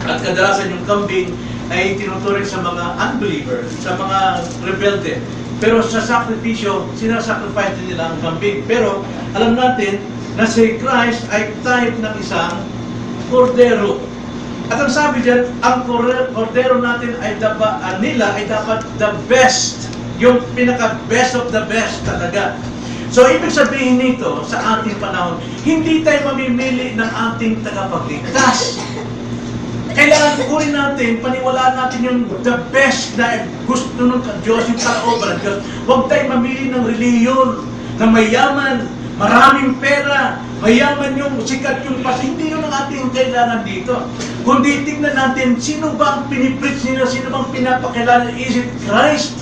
At kadalasan yung kambing ay tinuturing sa mga unbeliever, sa mga rebelde. Pero sa sakripisyo, sinasacrifice nila ang kambing. Pero alam natin na si Christ ay type ng isang kordero. At ang sabi diyan, ang kordero natin ay nila ay dapat the best, yung pinaka-best of the best talaga. So, ibig sabihin nito, sa ating panahon, hindi tayo mamimili ng ating tagapagligtas. Kailangan kunin natin, paniwalaan natin yung the best na gusto ng Diyos, yung kalooban ng Diyos. Huwag tayo mamili ng reliyon na mayaman, maraming pera, mayaman yung sikat yung pas. Hindi yun ang ating kailangan dito. Kundi tingnan natin, sino ba ang pinipreach nila, sino bang pinapakilala? Is it Christ?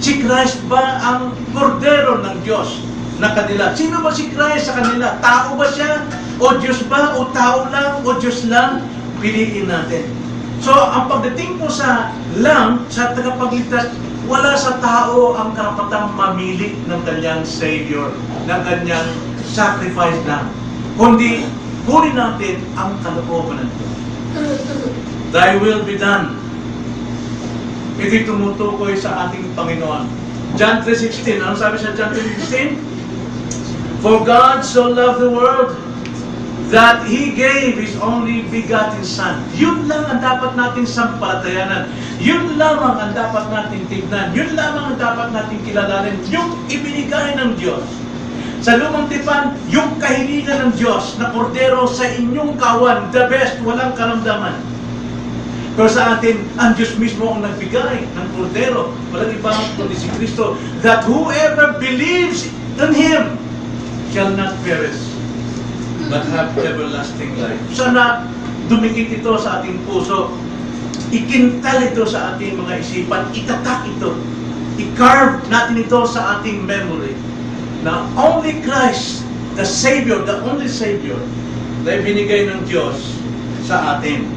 Si Christ ba ang kordero ng Diyos na kanila? Sino ba si Christ sa kanila? Tao ba siya? O Diyos ba? O tao lang? O Diyos lang? Piliin natin. So, ang pagdating po sa Lamb, sa tagapagligtas, wala sa tao ang karapatang mamili ng kanyang Savior, ng kanyang sacrifice na. Kundi, kunin natin ang kalooban ng Diyos. Thy will be done. Ito'y tumutukoy sa ating Panginoon. John 3:16. Ano sabi sa John 3:16? For God so loved the world that He gave His only begotten Son. Yun lang ang dapat natin sampalatayanan. Yun lamang ang dapat natin tignan. Yun lamang ang dapat natin kilalanin. Yung ibinigay ng Diyos. Sa lumang tipan, yung kahilingan ng Diyos na kordero sa inyong kawan, the best, walang karamdaman. Pero sa atin, ang Diyos mismo ang nagbigay ng kordero. Walang ibang kundi si Kristo. That whoever believes in Him shall not perish, but have everlasting life. Sana dumikit ito sa ating puso, ikintal ito sa ating mga isipan, itatak ito, i-carve natin ito sa ating memory, na only Christ, the Savior, the only Savior, na binigay ng Diyos sa atin.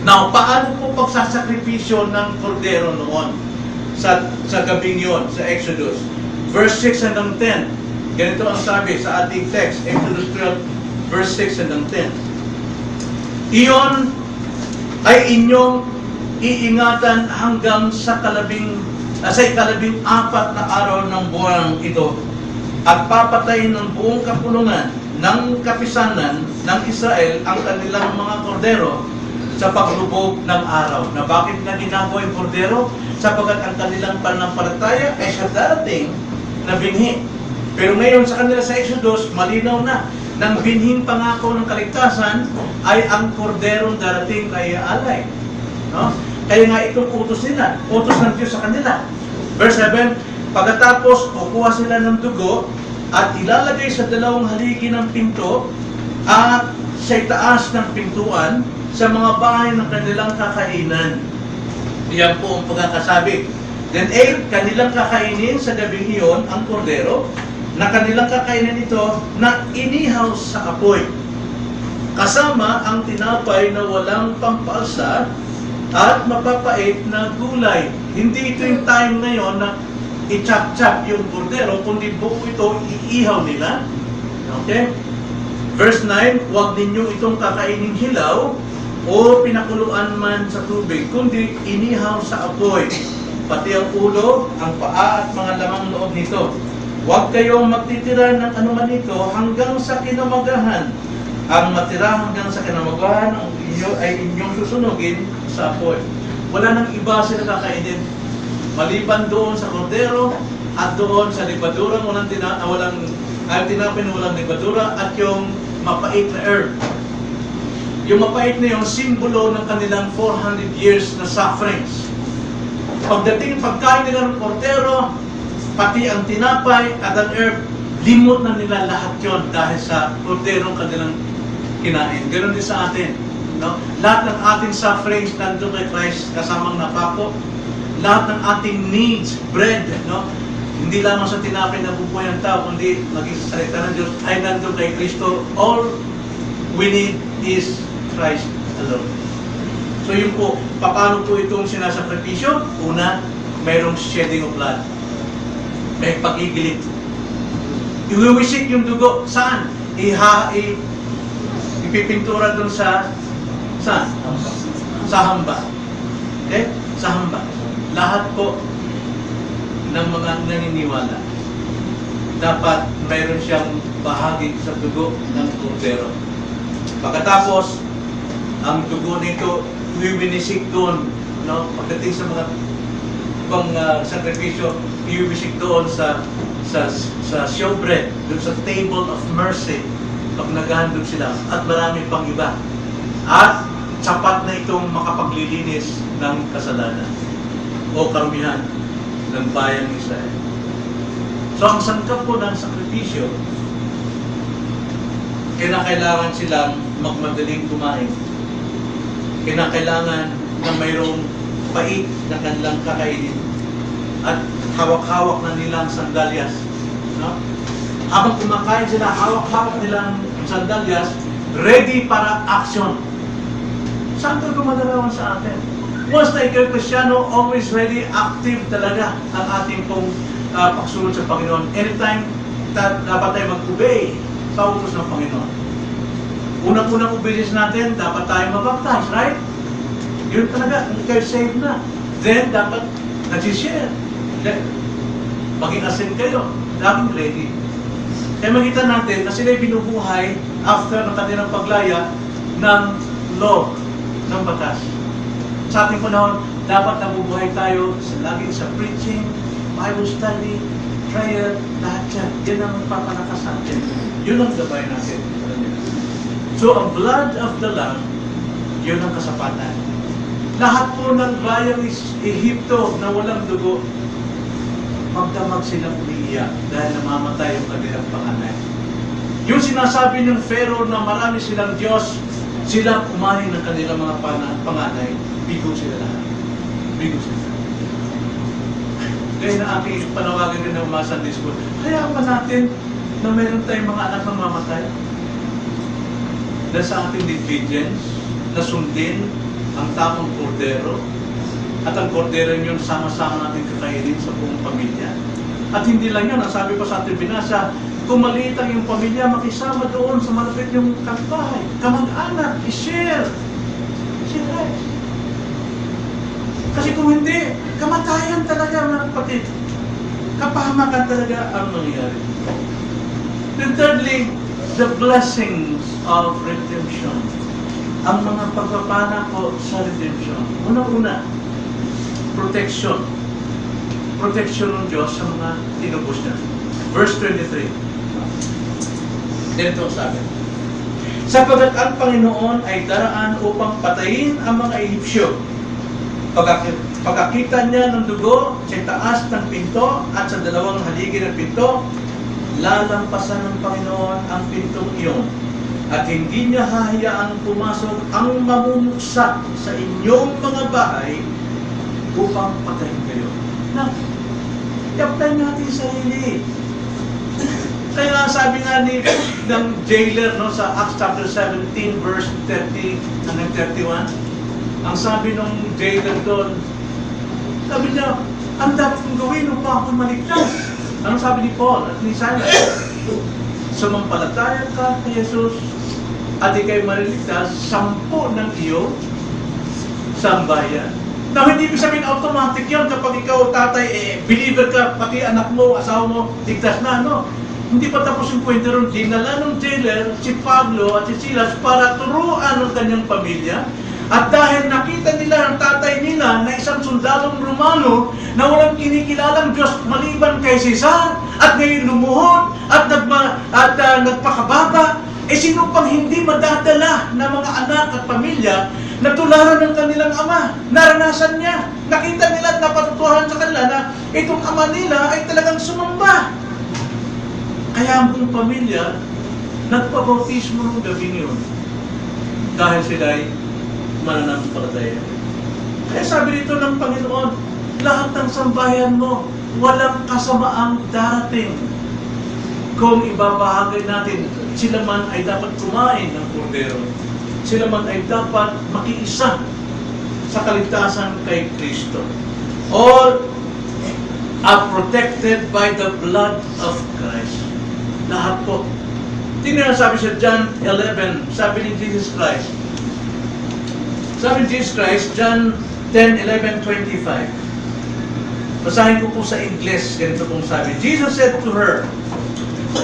Now, paano po pagsasakripisyo ng kordero noon sa gabing yon, sa Exodus? Verse 6 hanggang 10. Ganito ang sabi sa ating text, Exodus 12, verse 6 hanggang 10. Iyon ay inyong iingatan hanggang sa ikalabing-apat na araw ng buwan ito, at papatayin ng buong kapulungan ng kapisanan ng Israel ang kanilang mga kordero sa paglubog ng araw. Na bakit nga ginagawa yung kordero? Sapagkat ang kanilang pananampalataya ay sa darating na binhi. Pero ngayon sa kanila sa Exodus, malinaw na, nang binhing pangako ng kaligtasan ay ang korderong darating na iaalay. No? Kaya nga itong utos nila, utos ng Diyos sa kanila. Verse 7, pagkatapos kukuha sila ng dugo at ilalagay sa dalawang haligi ng pinto at sa itaas ng pintuan sa mga bahay ng kanilang kakainan. Iyan po ang pagkakasabi. Then 8, kanilang kakainin sa gabing iyon ang kordero, na kanilang kakainin ito na inihaw sa apoy, kasama ang tinapay na walang pampalsa at mapapait na gulay. Hindi ito yung time ngayon na i-chop-chop yung kordero, kundi buo ito, iihaw nila Okay? Verse 9, huwag ninyo itong kakainin hilaw o pinakuluan man sa tubig, kundi inihaw sa apoy, pati ang ulo, ang paa at mga lamang loob nito. Huwag kayong magtitira ng anuman ito hanggang sa kinamagahan. Ang matira hanggang sa kinamagahan ay inyong susunugin sa apoy. Wala nang iba sila kakainin. Maliban doon sa kordero at doon sa libadura, tinapin walang libadura at yung mapait na herb. Yung mapait na yung simbolo ng kanilang 400 years na sufferings. Pagdating pagkain nila ng kordero, pati ang tinapay at ang herb, limot na nila lahat yon dahil sa kordero kanilang kinain. Ganon din sa atin. No? Lahat ng ating sufferings nandun kay Christ kasamang napako. Lahat ng ating needs, bread, no? Hindi lamang sa tinapay na bubuhay ang tao, kundi maging sa salita ng Diyos ay nandun kay Kristo. All we need is Christ alone. So yun po, paano po itong sinasakripisyo? Una, mayroong shedding of blood. May pag-igilit. Iwiwisik yung dugo. Saan? Ipipintura dun sa saan? Sa hamba. Okay? Sa hamba. Lahat po ng mga naniniwala dapat mayroon siyang bahagi sa dugo ng kordero. Pagkatapos, ang dugo nito iwinisik doon, no? Pagdating sa mga ibang sakripisyo, iwinisik doon sa showbread, doon sa table of mercy, pag naghahandog sila, at marami pang iba. At sapat na itong makapaglilinis ng kasalanan o karumihan ng bayang Israel. So ang sangkap po ng sakripisyo, kinakailangan silang magmadaling kumain. Kinakailangan na mayroong pait na kanilang kakainin at hawak-hawak na nilang sandalyas. No? Habang kumakain sila, hawak-hawak nilang sandalyas, ready para action. Saan ito gumadalawan sa atin? Once na ikaw Kristyano, always ready, active talaga ang ating pong pagsunod sa Panginoon. Anytime dapat tayo mag-obey sa utos ng Panginoon. Unang-unang obedience natin, dapat tayo mabaptize, right? Yun talaga, ikaw saved na. Then, dapat nagsishare. Maging asin kayo. Dapat ready. Kaya makita natin na sila'y binubuhay after ng kanilang paglaya ng law, ng batas. Sa ating panahon, dapat nabubuhay tayo lagi sa preaching, Bible study, prayer, lahat yan. Yan ang magpapalakas sa atin. Yun ang gabay natin. So, ang blood of the Lamb, yun ang kasapatan. Lahat po ng bayang Ehipto na walang dugo, magdamag silang umiiyak dahil namamatay yung kanilang panganay. Yung sinasabi ng Pharaoh na marami silang Diyos, sila kumain ng kanilang mga panganay, bigo sila lahat. Bigo sila. Kaya na aking panawagan din ng mga Sunday School, hayaan pa natin na meron tayong mga anak na mamatay. Dahil sa ating diligence, na sundin ang tamang kordero, at ang kordero yun sama-sama natin kakainin sa buong pamilya. At hindi lang yun, ang sabi pa sa ating binasa, kung maliit ang iyong pamilya, makisama doon sa malapit yung kapitbahay, kamag-anak, i-share. Share. Kasi kung hindi, kamatayan talaga mga kapatid. Kapahamakan talaga ang nangyayari. Then thirdly, the blessings of redemption. Ang mga pagpapala po sa redemption. Una-una, protection. Protection ng Diyos sa mga tinubos niya. Verse 23. Dito sabi, sapagkat ang Panginoon ay daraan upang patayin ang mga Ehipsyo. Pagkakita niya ng dugo sa taas ng pinto at sa dalawang haligi ng pinto, lalampasan ng Panginoon ang pintong iyon at hindi niya hahayaang pumasok ang mamumuksa sa inyong mga bahay upang patayin kayo. Na, i-apply natin sarili. Kaya nga sabi nga ng jailer no, sa Acts chapter 17 verse 30 hanggang 31, ang sabi ng jailer doon, sabi niya, ang dapat kong gawin upang ako maligtas. Anong sabi ni Paul at ni Silas? sumampalataya ka kay Jesus at ikay mariligtas, 10 ng iyong sambayan. Now, hindi ko sabihin automatic yan kapag ikaw, tatay, believer ka, pati anak mo, asawa mo, ligtas na, no? Hindi pa tapos yung kwento ron. Dinala ng jailer, si Pablo at si Silas para turuan ng kanyang pamilya. At dahil nakita nila ang tatay nila na isang sundalong Romano na walang kinikilalang Diyos maliban kay Cesar at ngayon lumuhod at nagpakababa, sino pang hindi madadala na mga anak at pamilya na tularan ng kanilang ama? Naranasan niya. Nakita nila at napatutuhan sa kanila na itong ama nila ay talagang sumamba. Kaya ang buong pamilya nagpabautismo ng gabing yun dahil sila'y mananampalataya. Kaya sabi dito ng Panginoon, lahat ng sambayan mo, walang kasamaang darating. Kung ibabahagi natin, sila man ay dapat kumain ng kordero. Sila man ay dapat makiisa sa kaligtasan kay Kristo. All are protected by the blood of Christ. Lahat po. Tingnan na sabi sa John 11, sabi ni Jesus Christ. Sabi ni Jesus Christ, John 10:11-25. Basahin ko po sa English, ganito pong sabi. Jesus said to her,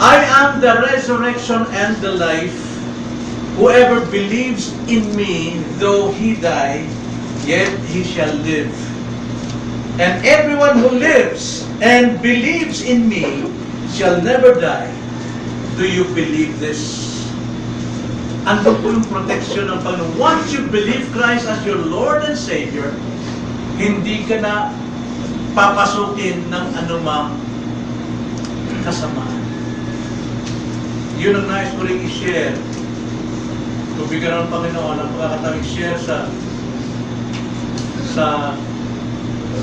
I am the resurrection and the life. Whoever believes in me, though he die, yet he shall live. And everyone who lives and believes in me shall never die. Do you believe this? Ando po yung protection ng Panginoon. Once you believe Christ as your Lord and Savior, hindi ka na papasukin ng anumang kasamaan. Yun ang nais ko rin i-share. Kung bigyan ng Panginoon ang pagkakatawag share sa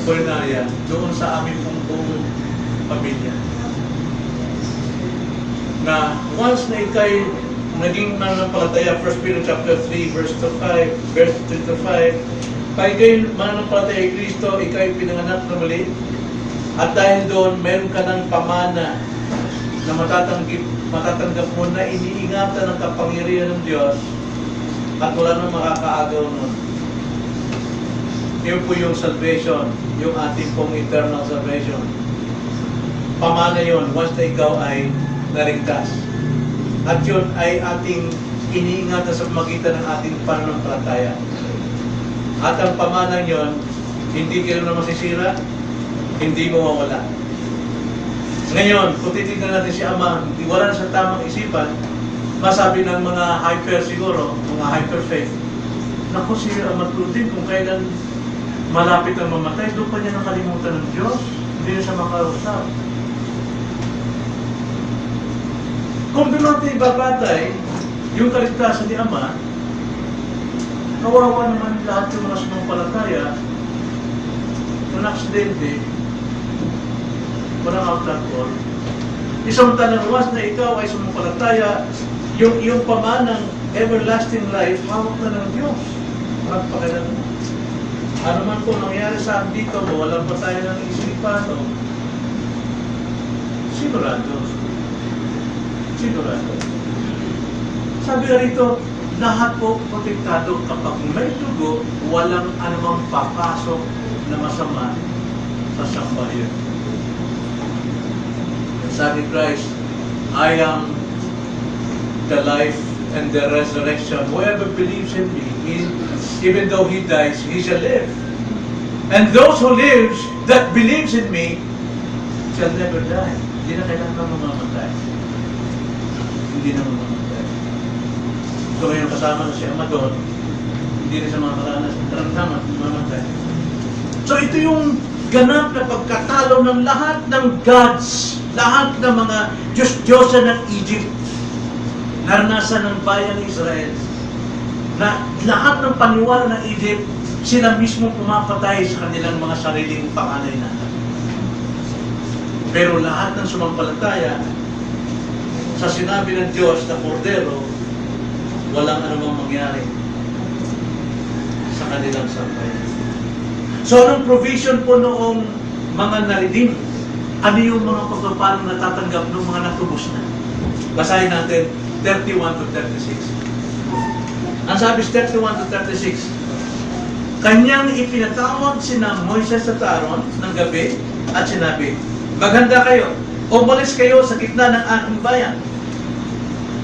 Culinarya, doon sa aming buong pamilya. Na once na ikay naging mananampalataya, 1 Peter chapter 3, verse 5, verse 3-5, pag ikay mananampalataya kay Kristo, ikay pinanganak na muli, at dahil doon, meron ka ng pamana na matatanggap mo na iniingatan ng kapangyarihan ng Diyos at wala nang makakaagaw nun. Yun po yung salvation, yung ating pong eternal salvation. Pamana yun, once na ikaw ay naligtas. At yun ay ating iniingatan sa pamagitan ng ating pananampalataya. At ang pamanang yun, hindi kayo na masisira, hindi mawawala. Ngayon, kung titignan natin si Ama, wala na sa tamang isipan, masabi ng mga hyper siguro, mga hyper faith, naku, si Ama Trudin, kung kailan malapit ang mamatay, doon pa niya nakalimutan ng Diyos, hindi na siya makausap. Kung doon natin ibabatay, yung kaligtasan ni Ama, kawawa naman lahat yung mga sumampalataya, ng aksidente, walang outlet call. Isang talangwas na ikaw ay sumampalataya, yung iyong pamanang everlasting life, hawak na ng Diyos. Magpakilan mo. Ano man po nangyari sa akin dito, walang pa tayo ng isipan, o sigurado. Sigurado. Sabi nga rito, lahat po protektado kapag may dugo, walang anumang papasok na masama sa sambayan. Sabi Christ, I am the life and the resurrection. Whoever believes in me, even though he dies, he shall live. And those who lives, that believes in me, shall never die. Hindi na kailangan mamamatay. Hindi na mamamatay. So ngayon kasama na si Ama doon, hindi na siya makakaranas ng karamdaman, mamamatay. So ito yung ganap na pagkatalo ng lahat ng gods, lahat ng mga Diyos-Diyosa ng Egypt, naranasan ng bayan ng Israel, na lahat ng paniwala ng Egypt, sila mismo pumapatay sa kanilang mga sariling panganay na. Pero lahat ng sumampalataya sa sinabi ng Diyos na kordero, walang anumang mangyari sa kanilang sambayan. So, anong provision po noong mga naridim? Ano yung mga pagpapalang natatanggap ng mga natubos na? Basahin natin 31 to 36. Ang sabi is 31 to 36. Kanyang ipinatawag sina Moises at Aaron ng gabi at sinabi, maghanda kayo, umalis kayo sa gitna ng aking bayan.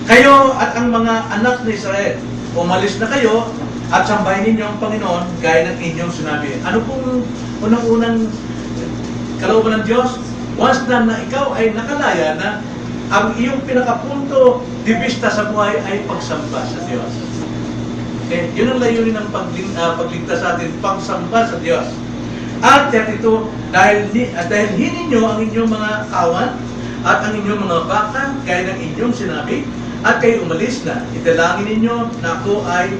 Kayo at ang mga anak ni Israel, umalis na kayo at sambahin ninyo ang Panginoon gaya ng inyong sinabi. Ano pong unang-unang kalooban ng Diyos? Once na ikaw ay nakalaya na ang iyong pinakapunto di vista sa buhay ay pagsamba sa Diyos. Okay? Yun ang layunin ng pagligtas sa atin, pagsamba sa Diyos. At 32, dahil hininyo ang inyong mga kawan at ang inyong mga baka gaya ng inyong sinabi, at kayo umalis na, italangin ninyo na ako ay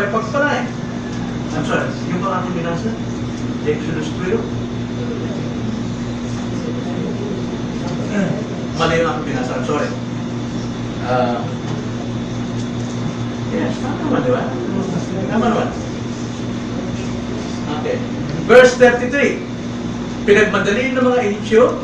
pagpalain. I'm sorry, yung ba aking binasa? Exodus 12? Mali yung aking binasa, I'm sorry. Yes, tama naman, di ba? Tama naman. Okay. Verse 33. Pinagmadali ng mga Egyptyo.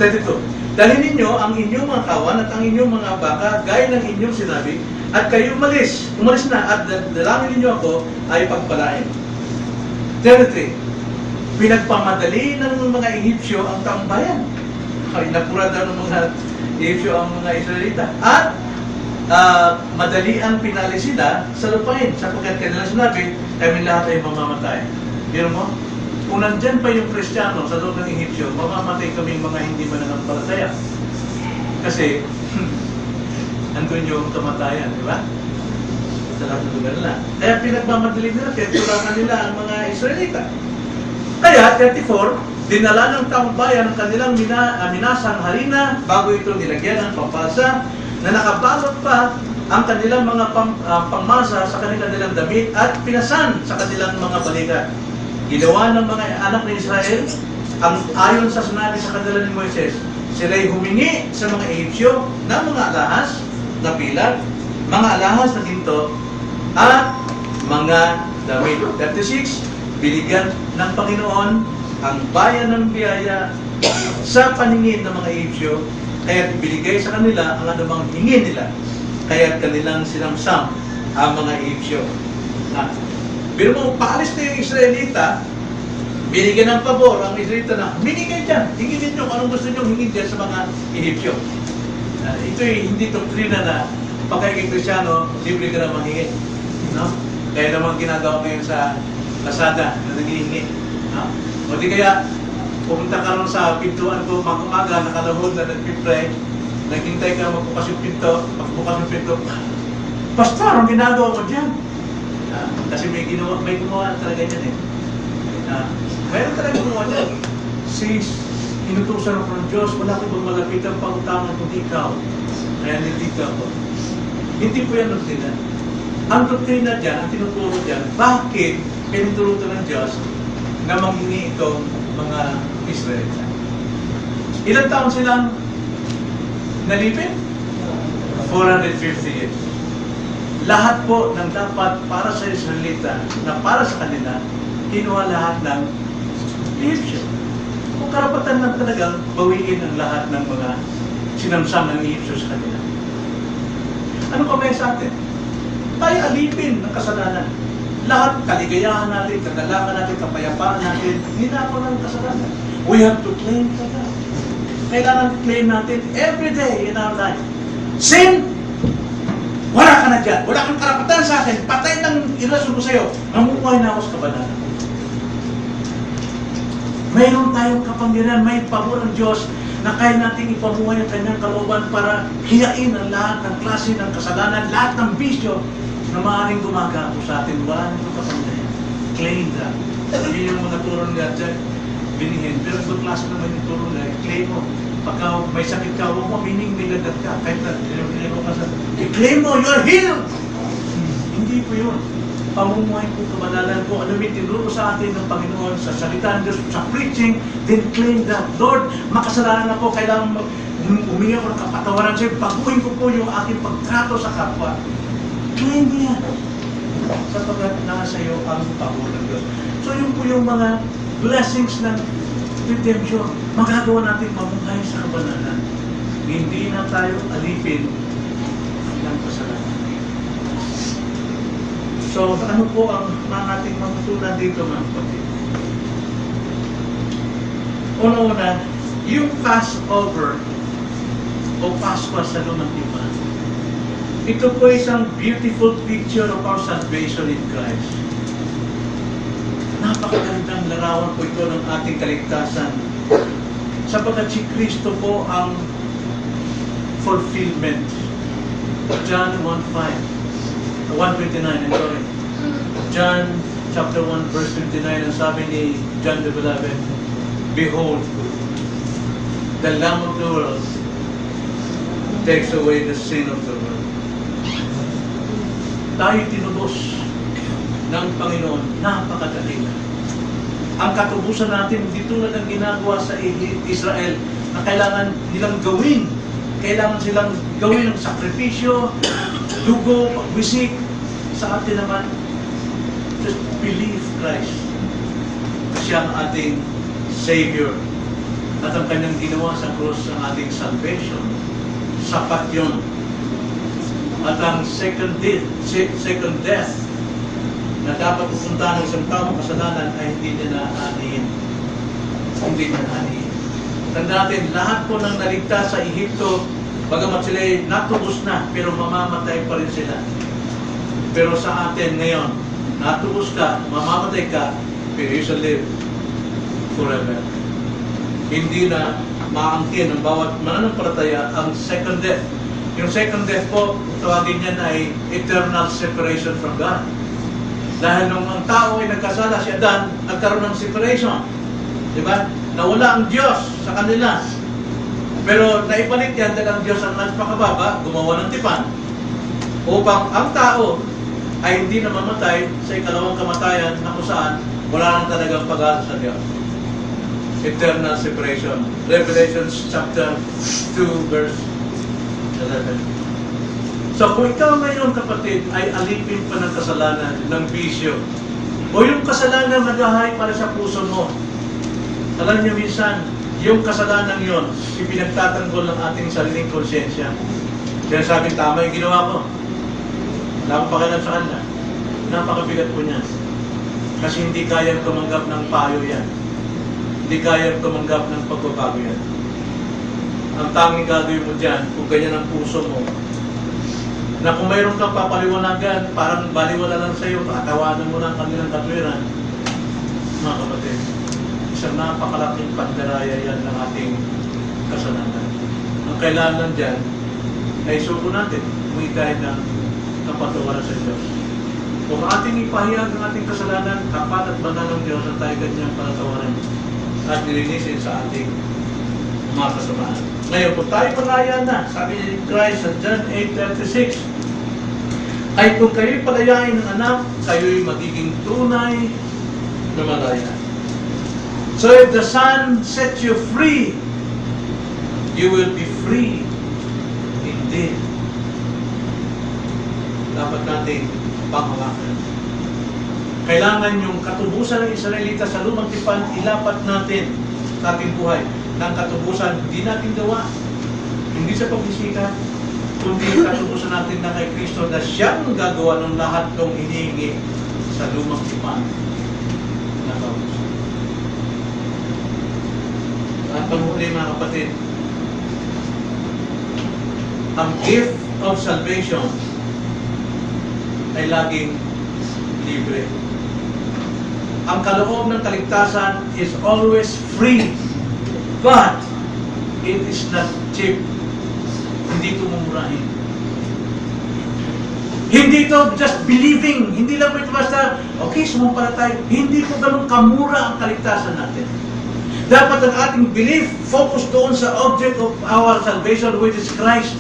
32. Dalhin ninyo ang inyong mga kawan at ang inyong mga baka gaya ng inyong sinabi at kayo umalis na at dalangin ninyo ako ay pagpalain. 33. Pinagpamadali ng mga Egyptyo ang tambayan. Ay, napura daw ng mga Egyptyo ang mga Israelita. At madali ang pinali sila sa lupain sapagkat kanila sinabi, kami lahat ay mamamatay. Biro mo? Kung nandyan pa yung Kristiyano sa loob ng Egyptyo, mamamatay kaming mga hindi mananampalataya. Kasi, andun yung kamatayan, di ba? Sa lahat ng lugar nila. Kaya pinagmamadali nila, kaya tulangan nila ang mga Israelita. Kaya, 34, dinala ng taong bayan ang kanilang minasang harina bago ito nilagyan ng pampasa na nakabalot pa ang kanilang mga pangmasa sa kanilang damit at pinasan sa kanilang mga balikat. Ginawa ng mga anak ni Israel ang ayon sa sinabi sa kanila ni Moises. Sila'y humingi sa mga Egyptyo ng mga alahas na pilat, mga alahas na ginto, at mga damit. 36, binigyan ng Panginoon ang bayan ng biyaya sa paningin ng mga Egyptyo, kaya binigay sa kanila ang anumang hingin nila, kaya kanilang sinamsam ang mga Egyptyo. Pero mo, paalis na yung Israelita, binigyan ng pabor ang Israelita na, binigay dyan, hingin ninyo kung anong gusto nyo hingin dyan sa mga Egyptyo. Ito'y hindi doktrina na pagkaiging Kristyano, libre ka na manghingi. No? Kaya naman ginagawa ngayon sa Lazada na naghihingi. No? O di kaya, pumunta ka rin sa pintuan ko, mag-umaga, nakalahod na nagpipray, naghintay ka magbukas yung pinto, magbukas yung pinto, Pastor, ang ginagawa mo dyan? Kasi may gumawa talaga yan eh. Mayroon talaga gumawa dyan. Inutusan ako ng Diyos, wala ko bang malapit ang pangutangan kundi ikaw. Kaya nandito ako. Hindi po yan doktrina. Ang doktrina dyan, ang tinuturo dyan, bakit pinutulutan ng Diyos na manghingi itong mga Israel? Ilang taon silang nalipin? 450 years. Lahat po ng dapat para sa Israelita na para sa kanila, kinuha lahat ng Egyptian. Kung karapatan lang talagang bawiin ang lahat ng mga sinamsam ng Egyptian sa kanila. Ano pa may sa atin? Tayo alipin ng kasalanan. Lahat, kaligayahan natin, kagalakan natin, kapayapaan natin, ninako ng kasalanan. We have to claim for that. Kailangan claim natin every day in our life. Sin! Wala ka na dyan. Wala kang karapatan sa akin. Patay ng irason ko sa'yo. Mamukuhay na ako sa kabanalan. Mayroon tayong kapangyarihan, may pabor ng Diyos na kaya nating ipamuhay ang kanyang kalooban para hiyain ang lahat ng klase ng kasalanan, lahat ng bisyo na maaaring gumagapo sa atin. Wala nito kapangyarihan. Claim that. Yun yung mga turon nga dyan, binihin. Pero kung klase naman yung turon nga, claim mo. Pagka may sakit ka, huwag mo mining may lagat ka. Kahit na, i-claim mo, you are healed! Hindi po yun. Pamumuhay po, kabanalan po, ano may tinuro sa atin ng Panginoon, sa salita ng Diyos, sa preaching, then claim that, Lord, makasalanan ako, kailangan humingi ako ng kapatawaran sa'yo, baguhin ko po yung aking pagtrato sa kapwa. Claim yan. Sapagkat nasa iyo ang pabor ng Diyos. So yun po yung mga blessings ng redemption. Magagawa natin mamuhay sa kabanalan. hindi na tayo alipin ng kasalanan. So, ano po ang ating matutunan dito, mga kapatid? Una-una, yung Passover o Paskwa sa Lumang Tipan, ito po isang beautiful picture of our salvation in Christ. Napakagandang larawan po ito ng ating kaligtasan. Sapagkat si Kristo po ang fulfillment. John 1:29, I'm sorry. John chapter 1 verse 29, ang sabi ni John the Beloved, "Behold, the Lamb of the world takes away the sin of the world." Tayo tinubos ng Panginoon, napakadali na. Ang katubusan natin, hindi tulad ng ginagawa sa Israel na kailangan nilang gawin. Kailangan silang gawin ng sakripisyo, dugo, pagbisik. Sa atin naman, just believe Christ. Siya ang ating Savior. At ang kanyang ginawa sa cross ang ating salvation. Sapat yun. At ang second death na dapat pupuntahan ng isang taong kasalanan ay hindi niya naanihin. Hindi niya naanihin. Tandaan natin, lahat po ng naligtas sa Ehipto, bagamat sila ay natubos na, pero mamamatay pa rin sila. Pero sa atin ngayon, natubos ka, mamamatay ka, pero you shall live forever. Hindi na maangkin ng bawat mananampalataya ang second death. Yung second death po, tawagin niyan ay eternal separation from God. Dahil nung ang tao ay nagkasala, si Adan, nagkaroon ng separation. Diba? Nawala ang Diyos sa kanila. Pero naipalit yan dahil ang Diyos ang nagpakababa, gumawa ng tipan. Upang ang tao ay hindi na mamatay sa ikalawang kamatayan na kung saan wala nang talagang pag-asa sa Diyos. Eternal separation. Revelation chapter 2 verse 11. So kung ikaw ngayon, kapatid, ay alipin pa ng kasalanan, ng bisyo, o yung kasalanan naghahay para sa puso mo, alam niyo minsan, yung kasalanan yon, ipinagtatanggol ng ating sariling konsyensya. Kaya sabi, tama yung ginawa ko. Wala akong pakialam sa kanila. Napakabigat po niyan. Kasi hindi kayang tumanggap ng payo yan. Hindi kayang tumanggap ng pagbabago yan. Ang tanging gagawin mo dyan, kung ganyan ang puso mo, na kung mayroon kang papaliwanagan, parang baliwala lang sa iyo, patawanan mo lang kanilang katwiran, mga kapatid, isang napakalaking pandaraya yan ng ating kasalanan. Ang kailangan dyan ay suko natin, umigay ng kapatawaran sa Diyos. Kung ating ipahayag ang ating kasalanan, tapat at banal ng Diyos ang tayo kanyang panatawaran at nilinisin sa ating mga kasamaan. Ngayon, kung tayo malaya na, sabi ni Christ sa John 8:36, ay kung kayo'y palayain ng anak, kayo'y magiging tunay na malaya. So if the Son sets you free, you will be free indeed. Dapat natin panghawakan. Kailangan yung katubusan ng Israelita sa lumang tipan, ilapat natin sa ating buhay. Ng katubusan, hindi natin gawa. Hindi sa pagbisika, kundi katubusan natin na kay Kristo na siyang gagawa ng lahat ng hinihingi sa lumang tipan na kaubusan. At panghuli, mga kapatid, ang gift of salvation ay laging libre. Ang kaloob ng kaligtasan is always free. But, it is not cheap. Hindi ito mumurahin. Hindi ito just believing. Hindi lang ito basta, okay, sumumpalatay. Hindi po ganun kamura ang kaligtasan natin. Dapat ang ating belief focus doon sa object of our salvation, which is Christ.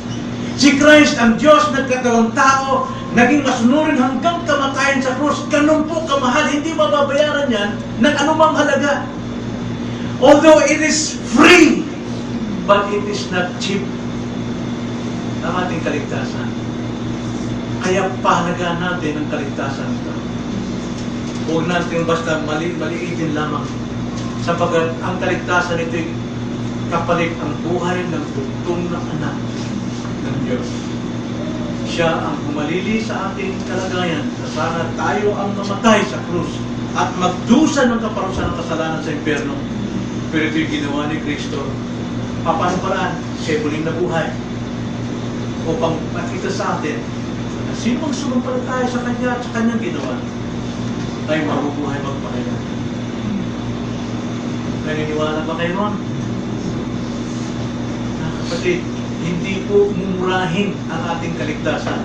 Si Christ, ang Diyos, nagkatawang tao, naging masunurin hanggang kamatayan sa krus. Ganun po kamahal. Hindi mababayaran yan ng anumang halaga. Although it is free, but it is not cheap ang ating kaligtasan. Kaya pahalagahan natin ang kaligtasan ito. Huwag natin basta maliitin lamang. Sapagkat ang kaligtasan ito kapalit ang buhay ng bugtong na anak ng Diyos. Siya ang humalili sa ating kalagayan na sana tayo ang mamatay sa krus at magdusa ng kaparusahan ng kasalanan sa impyerno. Pero ito'y ginawa ni Kristo. Paano paraan? Siya muling nabuhay upang makita sa atin na sinong sumampalataya sa Kanya at sa Kanyang ginawa ay mabubuhay magpakailan. Naniniwala ba kayo ron? Kapatid, hindi po mumurahin ang ating kaligtasan.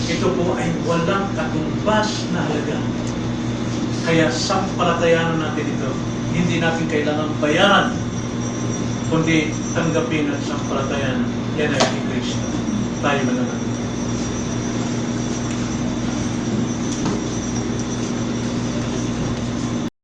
Ito po ay walang katumbas na halaga. Kaya sampalatayanan natin ito. Hindi natin kailangan bayaran, kundi tanggapin at sampalatayanan. Yan ay Kristo. Tayo mananalo.